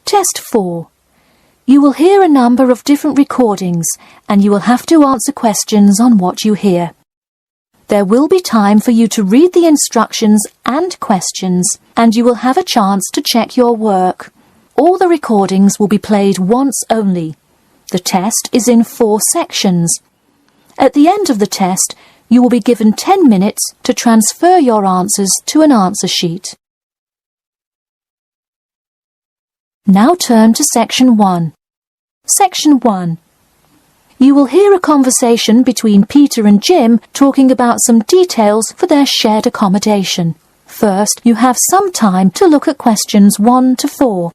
Test 4. You will hear a number of different recordings and you will have to answer questions on what you hear. There will be time for you to read the instructions and questions, and you will have a chance to check your work. All the recordings will be played once only. The test is in 4 sections. At the end of the test, you will be given 10 minutes to transfer your answers to an answer sheet. Now turn to Section 1. Section 1. You will hear a conversation between Peter and Jim talking about some details for their shared accommodation. First, you have some time to look at questions 1 to 4.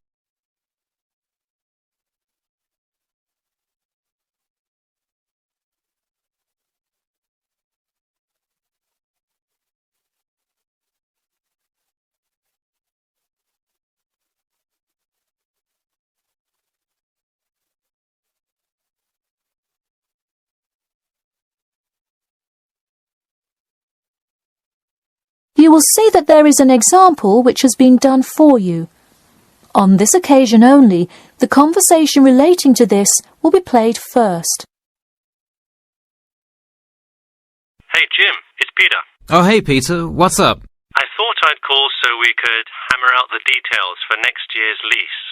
You will see that there is an example which has been done for you. On this occasion only, the conversation relating to this will be played first. Hey Jim, it's Peter. Oh hey Peter, what's up? I thought I'd call so we could hammer out the details for next year's lease.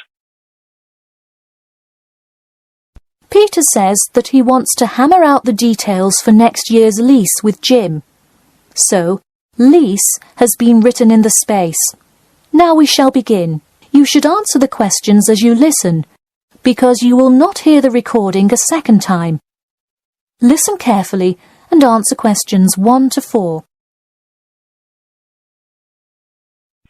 Peter says that he wants to hammer out the details for next year's lease with Jim. So, lease has been written in the space. Now we shall begin. You should answer the questions as you listen, because you will not hear the recording a second time. Listen carefully and answer questions 1 to 4.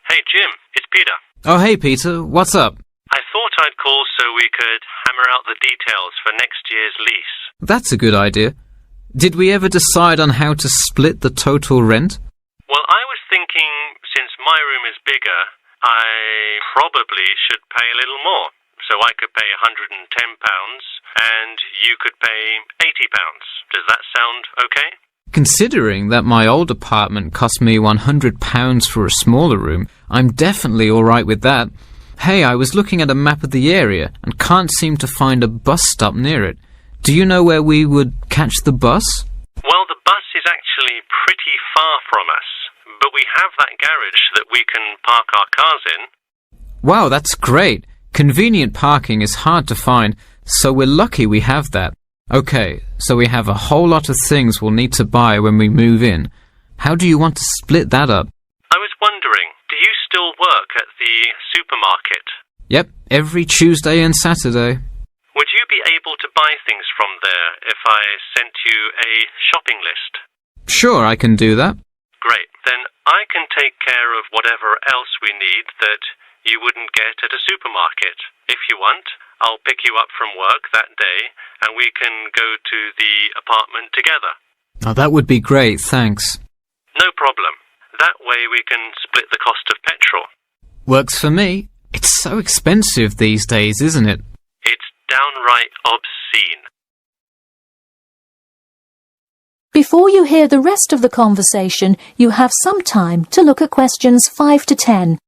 Hey Jim, it's Peter. Oh hey Peter, what's up? I thought I'd call so we could hammer out the details for next year's lease. That's a good idea. Did we ever decide on how to split the total rent? Well, I was thinking, since my room is bigger, I probably should pay a little more. So I could pay £110 and you could pay £80. Does that sound okay? Considering that my old apartment cost me £100 for a smaller room, I'm definitely alright with that. Hey, I was looking at a map of the area and can't seem to find a bus stop near it. Do you know where we would catch the bus? Well, the bus is actually pretty far from us, but we have that garage that we can park our cars in. Wow, that's great. Convenient parking is hard to find, so we're lucky we have that. Okay, so we have a whole lot of things we'll need to buy when we move in. How do you want to split that up? I was wondering, do you still work at the supermarket? Yep, every Tuesday and Saturday. Would you be able to buy things from there if I sent you a shopping list? Sure, I can do that. Great. Then I can take care of whatever else we need that you wouldn't get at a supermarket. If you want, I'll pick you up from work that day and we can go to the apartment together. Oh, that would be great, thanks. No problem. That way we can split the cost of petrol. Works for me. It's so expensive these days, isn't it? It's downright obscene. Before you hear the rest of the conversation, you have some time to look at questions 5 to 10.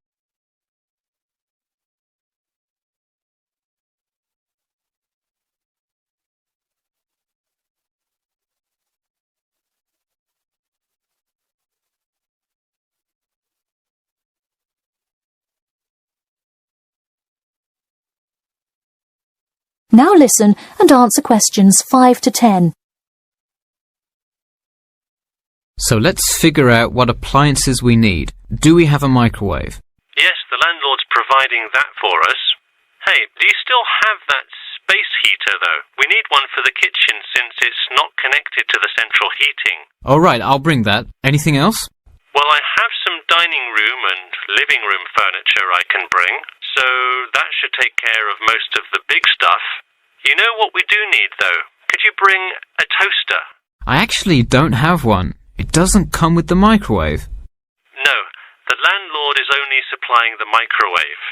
Now listen and answer questions 5 to 10. So let's figure out what appliances we need. Do we have a microwave? Yes, the landlord's providing that for us. Hey, do you still have that space heater, though? We need one for the kitchen since it's not connected to the central heating. All right, I'll bring that. Anything else? Well, I have some dining room and living room furniture I can bring, so that should take care of most of the big stuff. You know what we do need, though? Could you bring a toaster? I actually don't have one. It doesn't come with the microwave. No, the landlord is only supplying the microwave.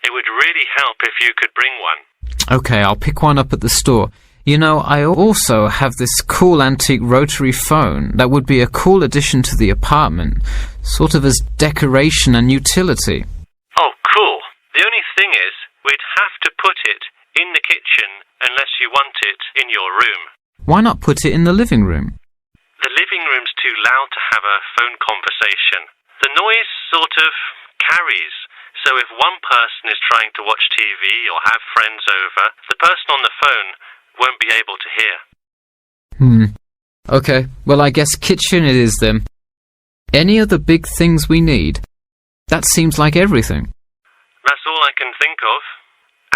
It would really help if you could bring one. Okay, I'll pick one up at the store. You know, I also have this cool antique rotary phone that would be a cool addition to the apartment. sort of as decoration and utility. Oh, cool. The only thing is, we'd have to put it in the kitchen unless you want it in your room. Why not put it in the living room? The living room's too loud to have a phone conversation. The noise sort of carries, so if one person is trying to watch TV or have friends over, the person on the phone won't be able to hear. Okay, well I guess kitchen it is then. Any other big things we need? That seems like everything. That's all I can think of.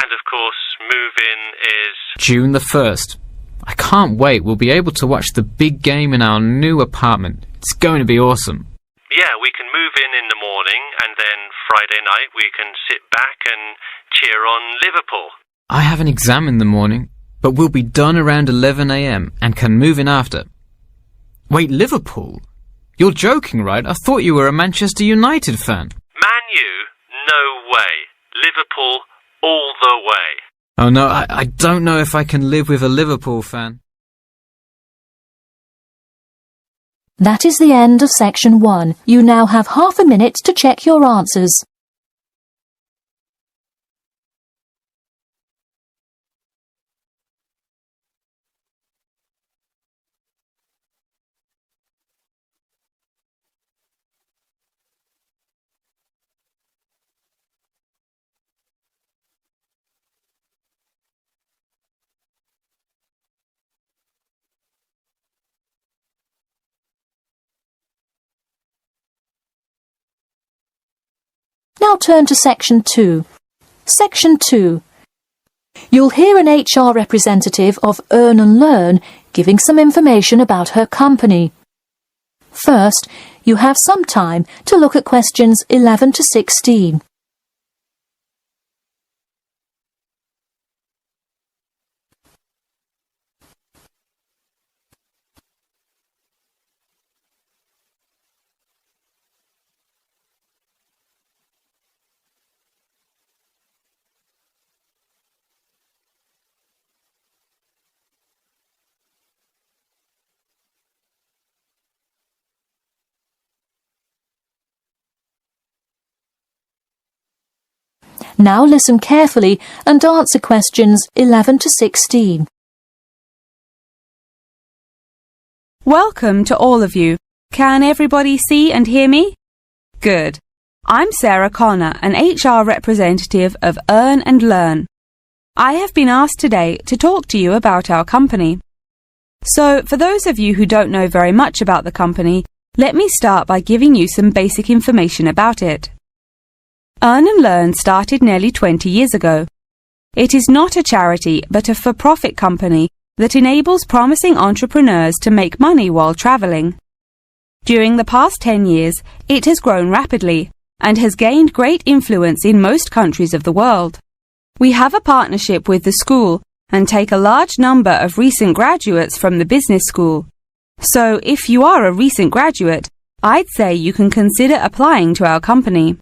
And of course, move-in is... June the 1st. I can't wait. We'll be able to watch the big game in our new apartment. It's going to be awesome. Yeah, we can move in the morning, and then Friday night we can sit back and cheer on Liverpool. I have an exam in the morning, but we'll be done around 11 a.m. and can move in after. Wait, Liverpool? You're joking, right? I thought you were a Manchester United fan. Man U? No way. Liverpool all the way. Oh no, I don't know if I can live with a Liverpool fan. That is the end of section 1. You now have half a minute to check your answers. Now turn to section 2. Section 2. You'll hear an HR representative of Earn and Learn giving some information about her company. First, you have some time to look at questions 11 to 16. Now listen carefully and answer questions 11 to 16. Welcome to all of you. Can everybody see and hear me? Good. I'm Sarah Connor, an HR representative of Earn and Learn. I have been asked today to talk to you about our company. So, for those of you who don't know very much about the company, let me start by giving you some basic information about it. Earn and Learn started nearly 20 years ago. It is not a charity, but a for-profit company that enables promising entrepreneurs to make money while traveling. During the past 10 years, it has grown rapidly and has gained great influence in most countries of the world. We have a partnership with the school and take a large number of recent graduates from the business school. So, if you are a recent graduate, I'd say you can consider applying to our company.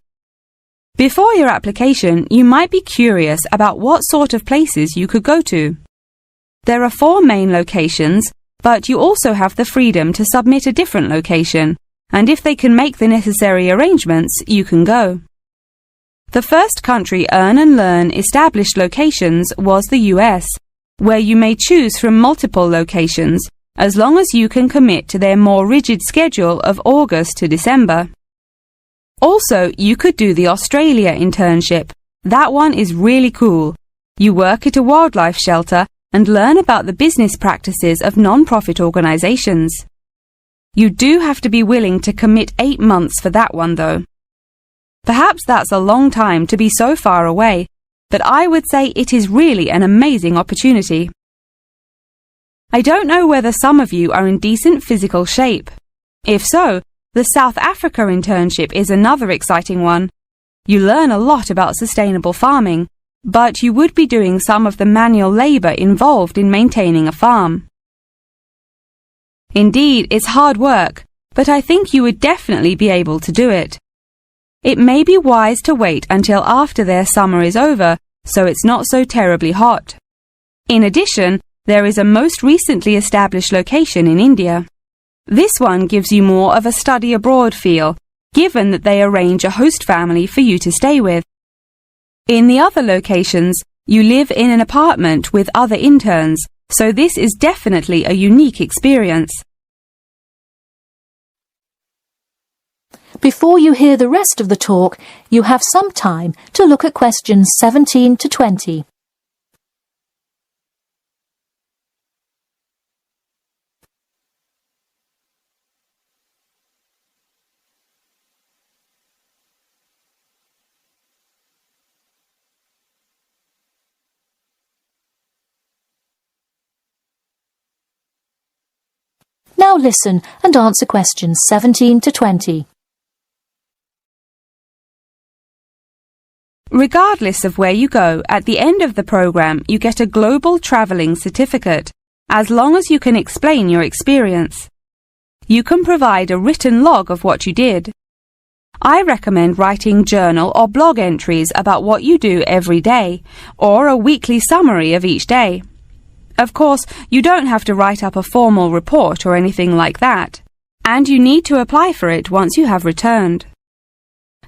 Before your application, you might be curious about what sort of places you could go to. There are 4 main locations, but you also have the freedom to submit a different location, and if they can make the necessary arrangements, you can go. The first country Earn and Learn established locations was the US, where you may choose from multiple locations, as long as you can commit to their more rigid schedule of August to December. Also, you could do the Australia internship. That one is really cool. You work at a wildlife shelter and learn about the business practices of non-profit organizations. You do have to be willing to commit 8 months for that one, though. Perhaps that's a long time to be so far away, but I would say it is really an amazing opportunity. I don't know whether some of you are in decent physical shape. If so, the South Africa internship is another exciting one. You learn a lot about sustainable farming, but you would be doing some of the manual labor involved in maintaining a farm. Indeed, it's hard work, but I think you would definitely be able to do it. It may be wise to wait until after their summer is over, so it's not so terribly hot. In addition, there is a most recently established location in India. This one gives you more of a study abroad feel, given that they arrange a host family for you to stay with. In the other locations, you live in an apartment with other interns, so this is definitely a unique experience. Before you hear the rest of the talk, you have some time to look at questions 17 to 20. Now listen and answer questions 17 to 20. Regardless of where you go, at the end of the program you get a global travelling certificate, as long as you can explain your experience. You can provide a written log of what you did. I recommend writing journal or blog entries about what you do every day, or a weekly summary of each day. Of course, you don't have to write up a formal report or anything like that, and you need to apply for it once you have returned.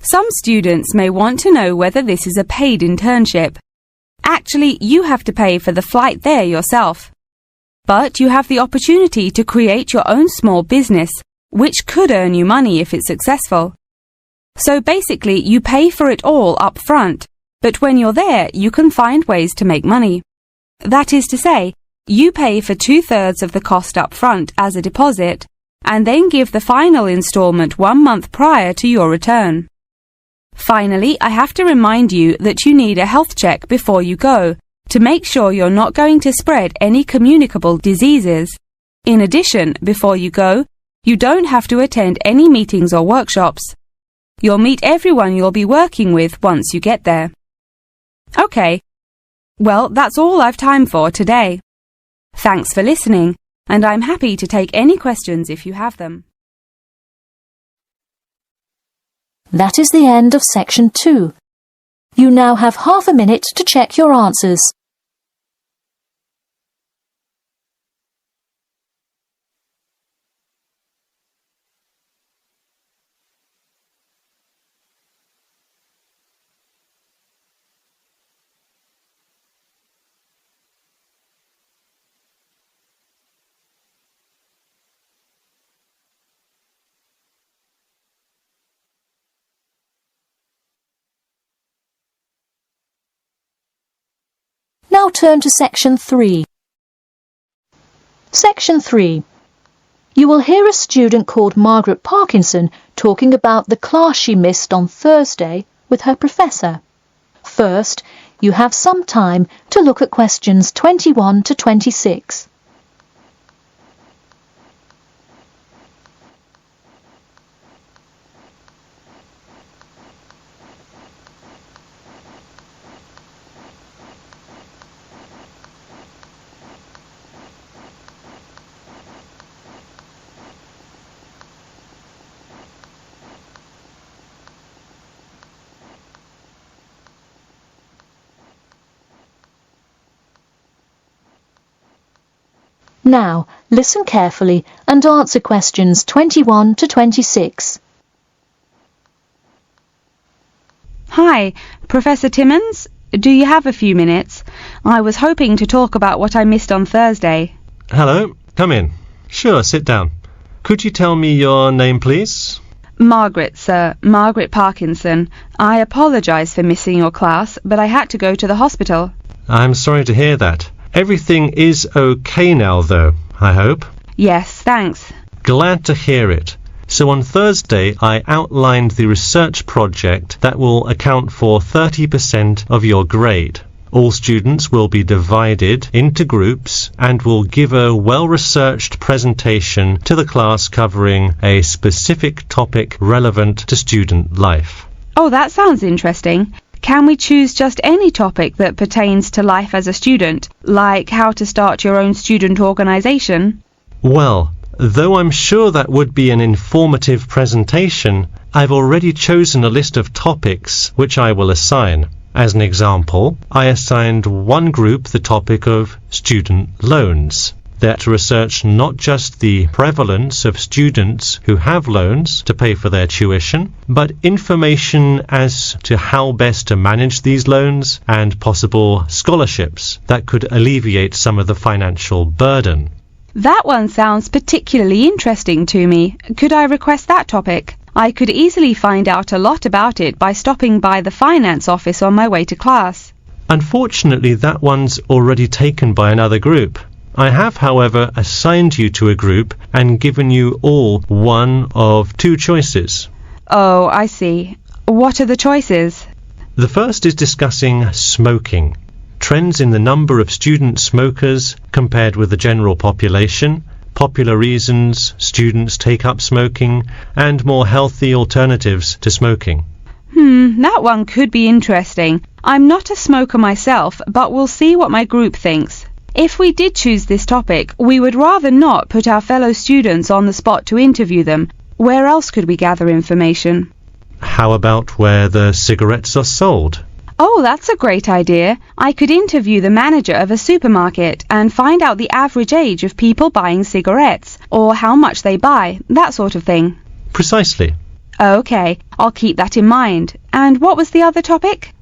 Some students may want to know whether this is a paid internship. Actually, you have to pay for the flight there yourself. But you have the opportunity to create your own small business, which could earn you money if it's successful. So basically, you pay for it all up front, but when you're there, you can find ways to make money. That is to say, you pay for 2/3 of the cost up front as a deposit, and then give the final installment 1 month prior to your return. Finally, I have to remind you that you need a health check before you go, to make sure you're not going to spread any communicable diseases. In addition, before you go, you don't have to attend any meetings or workshops. You'll meet everyone you'll be working with once you get there. Okay, well, that's all I've time for today. Thanks for listening, and I'm happy to take any questions if you have them. That is the end of section 2. You now have half a minute to check your answers. Now turn to section 3. Section 3. You will hear a student called Margaret Parkinson talking about the class she missed on Thursday with her professor. First, you have some time to look at questions 21 to 26. Now, listen carefully and answer questions 21 to 26. Hi, Professor Timmons. Do you have a few minutes? I was hoping to talk about what I missed on Thursday. Hello, come in. Sure, sit down. Could you tell me your name, please? Margaret, sir. Margaret Parkinson. I apologise for missing your class, but I had to go to the hospital. I'm sorry to hear that. Everything is okay now, though, I hope? Yes, thanks. Glad to hear it. So on Thursday, I outlined the research project that will account for 30% of your grade. All students will be divided into groups and will give a well-researched presentation to the class covering a specific topic relevant to student life. Oh, that sounds interesting. Can we choose just any topic that pertains to life as a student, like how to start your own student organisation? Well, though I'm sure that would be an informative presentation, I've already chosen a list of topics which I will assign. As an example, I assigned one group the topic of student loans. They're to research not just the prevalence of students who have loans to pay for their tuition, but information as to how best to manage these loans and possible scholarships that could alleviate some of the financial burden. That one sounds particularly interesting to me. Could I request that topic? I could easily find out a lot about it by stopping by the finance office on my way to class. Unfortunately, that one's already taken by another group. I have, however, assigned you to a group and given you all one of two choices. Oh, I see. What are the choices? The first is discussing smoking, trends in the number of student smokers compared with the general population, popular reasons students take up smoking, and more healthy alternatives to smoking. That one could be interesting. I'm not a smoker myself, but we'll see what my group thinks. If we did choose this topic, we would rather not put our fellow students on the spot to interview them. Where else could we gather information? How about where the cigarettes are sold? Oh, that's a great idea. I could interview the manager of a supermarket and find out the average age of people buying cigarettes, or how much they buy, that sort of thing. Precisely. Okay, I'll keep that in mind. And what was the other topic?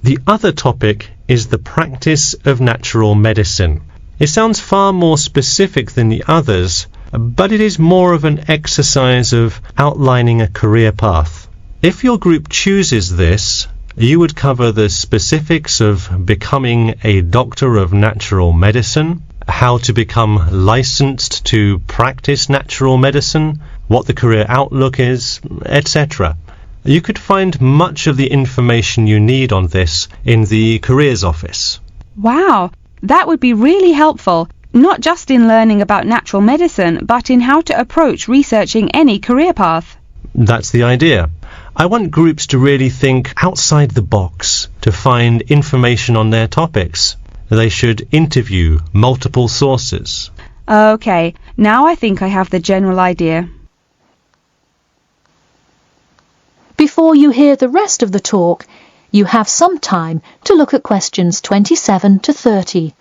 The other topic is the practice of natural medicine. It sounds far more specific than the others, but it is more of an exercise of outlining a career path. If your group chooses this, you would cover the specifics of becoming a doctor of natural medicine, how to become licensed to practice natural medicine, what the career outlook is, etc. You could find much of the information you need on this in the careers office. Wow, that would be really helpful, not just in learning about natural medicine, but in how to approach researching any career path. That's the idea. I want groups to really think outside the box to find information on their topics. They should interview multiple sources. Okay, now I think I have the general idea. Before you hear the rest of the talk, you have some time to look at questions 27 to 30.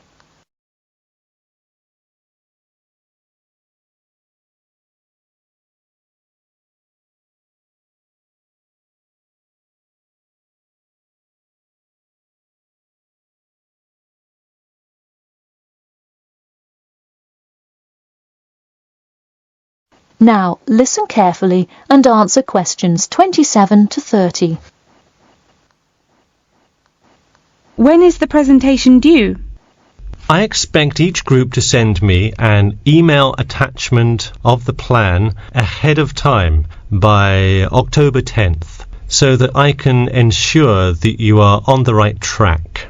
Now, listen carefully and answer questions 27 to 30. When is the presentation due? I expect each group to send me an email attachment of the plan ahead of time by October 10th, so that I can ensure that you are on the right track.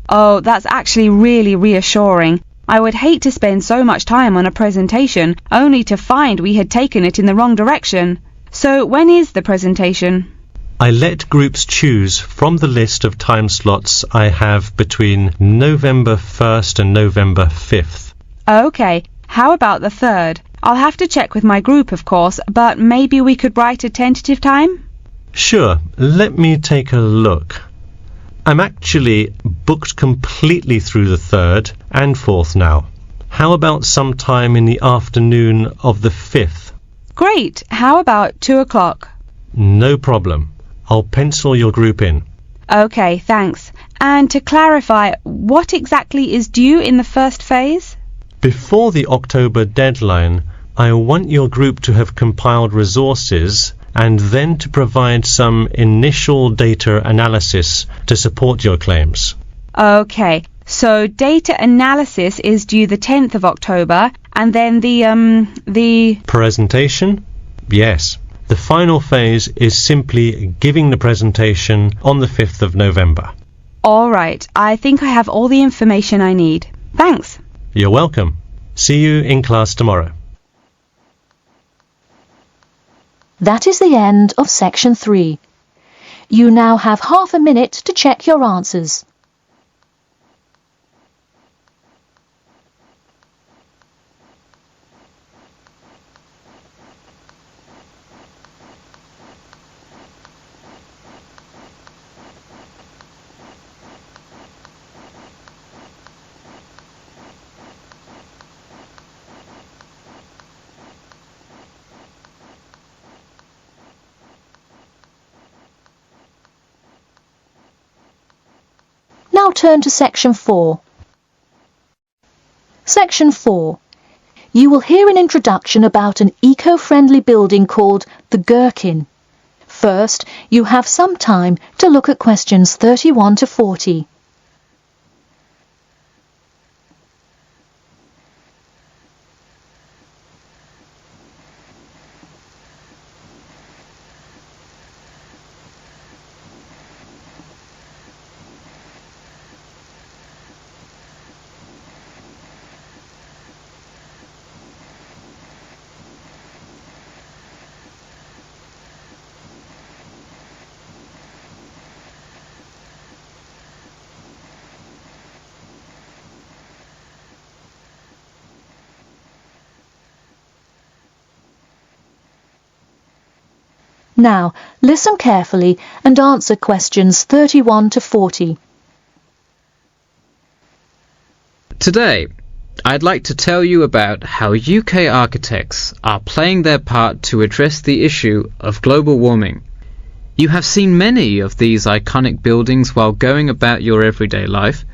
Oh, that's actually really reassuring. I would hate to spend so much time on a presentation only to find we had taken it in the wrong direction. So when is the presentation? I let groups choose from the list of time slots I have between November 1st and November 5th. Okay, how about the 3rd? I'll have to check with my group, of course, but maybe we could write a tentative time? Sure, let me take a look. I'm actually booked completely through the 3rd and 4th now. How about sometime in the afternoon of the 5th? Great. How about 2 o'clock? No problem. I'll pencil your group in. Okay, thanks. And to clarify, what exactly is due in the first phase? Before the October deadline, I want your group to have compiled resources and then to provide some initial data analysis to support your claims. Okay, so data analysis is due the 10th of October, and then the Presentation? Yes. The final phase is simply giving the presentation on the 5th of November. All right, I think I have all the information I need. Thanks. You're welcome. See you in class tomorrow. That is the end of section 3. You now have half a minute to check your answers. turn to Section 4. Section 4. You will hear an introduction about an eco-friendly building called the Gherkin. First, you have some time to look at questions 31 to 40. Now, listen carefully and answer questions 31 to 40. Today, I'd like to tell you about how UK architects are playing their part to address the issue of global warming. You have seen many of these iconic buildings while going about your everyday life,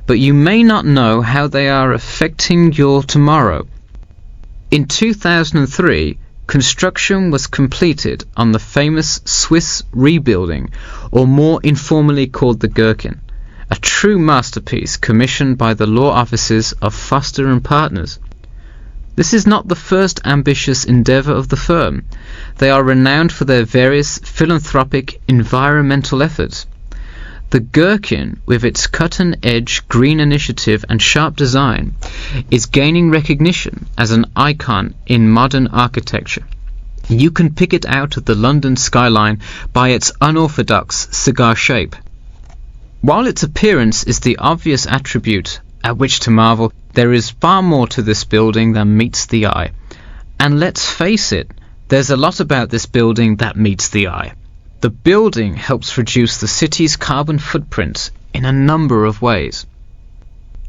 but you may not know how they are affecting your tomorrow. In 2003, construction was completed on the famous Swiss rebuilding, or more informally called the Gherkin, a true masterpiece commissioned by the law offices of Foster and Partners. This is not the first ambitious endeavour of the firm. They are renowned for their various philanthropic environmental efforts. The Gherkin, with its cut-and-edge green initiative and sharp design, is gaining recognition as an icon in modern architecture. You can pick it out of the London skyline by its unorthodox cigar shape. While its appearance is the obvious attribute at which to marvel, there is far more to this building than meets the eye. And let's face it, there's a lot about this building that meets the eye. The building helps reduce the city's carbon footprint in a number of ways.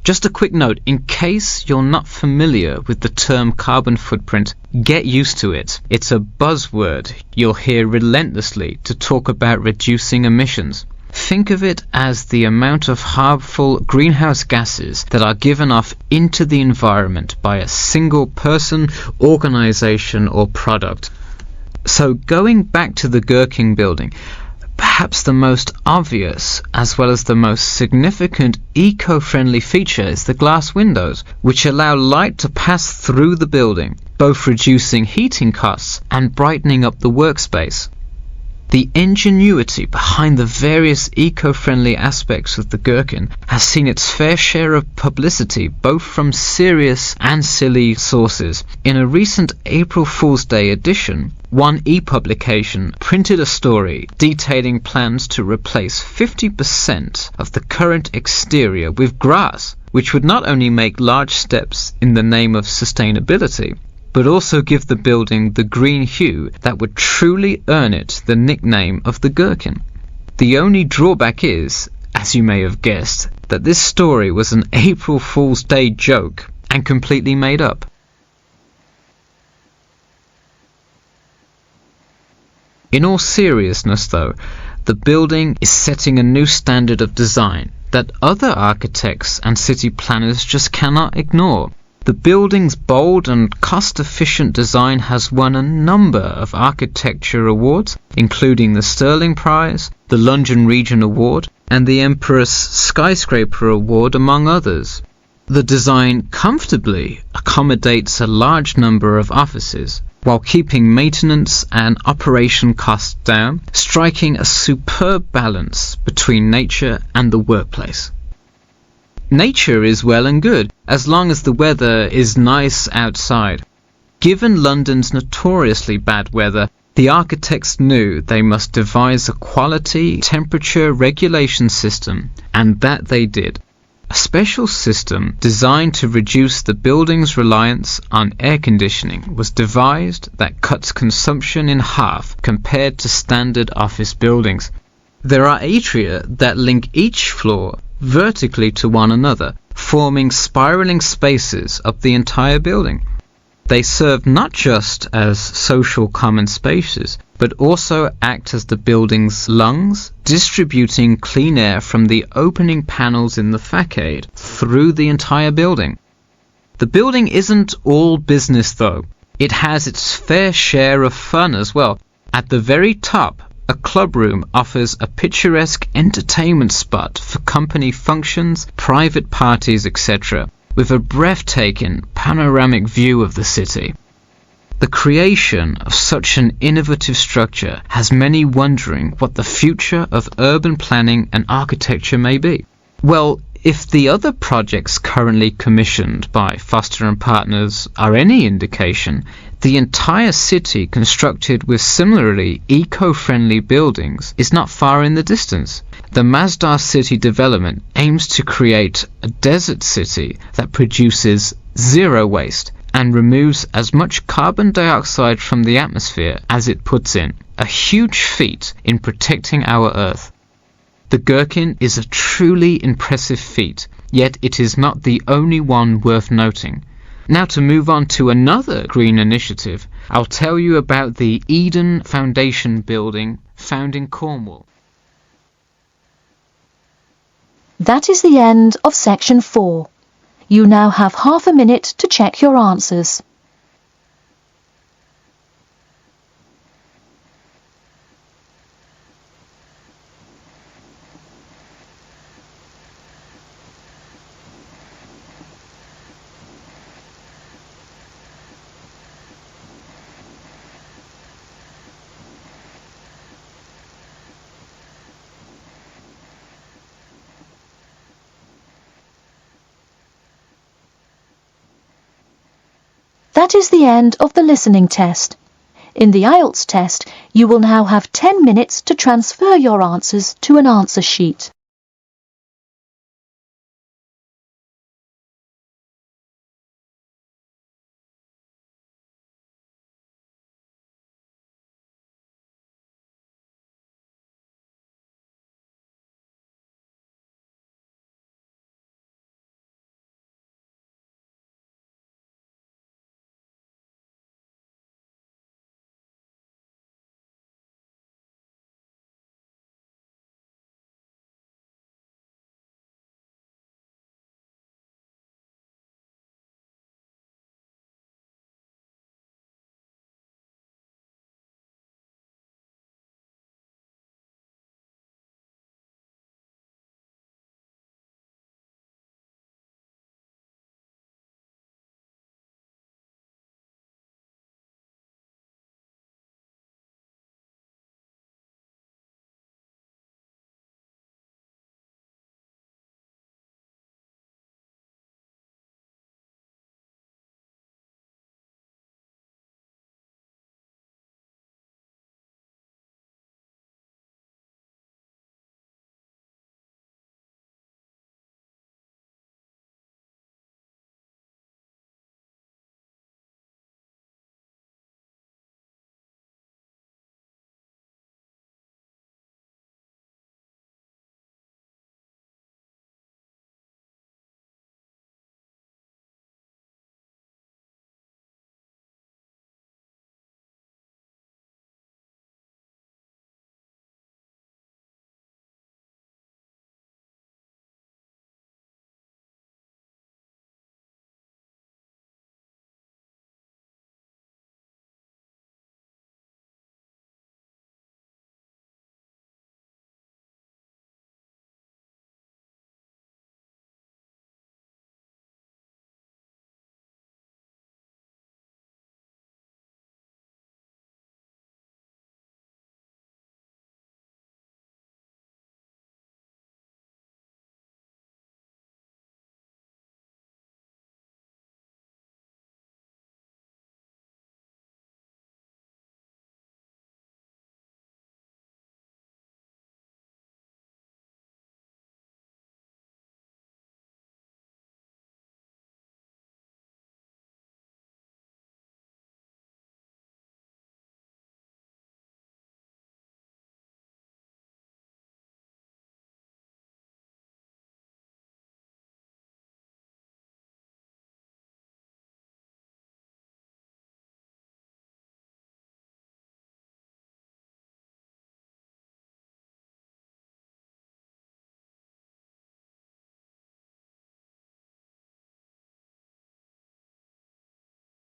Just a quick note, in case you're not familiar with the term carbon footprint, get used to it. It's a buzzword you'll hear relentlessly to talk about reducing emissions. Think of it as the amount of harmful greenhouse gases that are given off into the environment by a single person, organisation or product. So going back to the Gherkin building, perhaps the most obvious as well as the most significant eco-friendly feature is the glass windows, which allow light to pass through the building, both reducing heating costs and brightening up the workspace. The ingenuity behind the various eco-friendly aspects of the Gherkin has seen its fair share of publicity both from serious and silly sources. In a recent April Fool's Day edition, One e-publication printed a story detailing plans to replace 50% of the current exterior with grass, which would not only make large steps in the name of sustainability, but also give the building the green hue that would truly earn it the nickname of the Gherkin. The only drawback is, as you may have guessed, that this story was an April Fool's Day joke and completely made up. In all seriousness though, the building is setting a new standard of design that other architects and city planners just cannot ignore. The building's bold and cost-efficient design has won a number of architecture awards, including the Stirling Prize, the London Region Award, and the Empress Skyscraper Award, among others. The design comfortably accommodates a large number of offices, while keeping maintenance and operation costs down, striking a superb balance between nature and the workplace. Nature is well and good, as long as the weather is nice outside. Given London's notoriously bad weather, the architects knew they must devise a quality temperature regulation system, and that they did. A special system designed to reduce the building's reliance on air conditioning was devised that cuts consumption in half compared to standard office buildings. There are atria that link each floor vertically to one another, forming spiraling spaces up the entire building. They serve not just as social common spaces, but also act as the building's lungs, distributing clean air from the opening panels in the facade through the entire building. The building isn't all business though. It has its fair share of fun as well. At the very top, a club room offers a picturesque entertainment spot for company functions, private parties, etc., with a breathtaking panoramic view of the city. The creation of such an innovative structure has many wondering what the future of urban planning and architecture may be. Well, if the other projects currently commissioned by Foster & Partners are any indication, the entire city constructed with similarly eco-friendly buildings is not far in the distance. The Masdar City development aims to create a desert city that produces zero waste and removes as much carbon dioxide from the atmosphere as it puts in, a huge feat in protecting our Earth. The Gherkin is a truly impressive feat, yet it is not the only one worth noting. Now to move on to another green initiative, I'll tell you about the Eden Foundation building found in Cornwall. That is the end of section 4. You now have half a minute to check your answers. That is the end of the listening test. In the IELTS test, you will now have 10 minutes to transfer your answers to an answer sheet.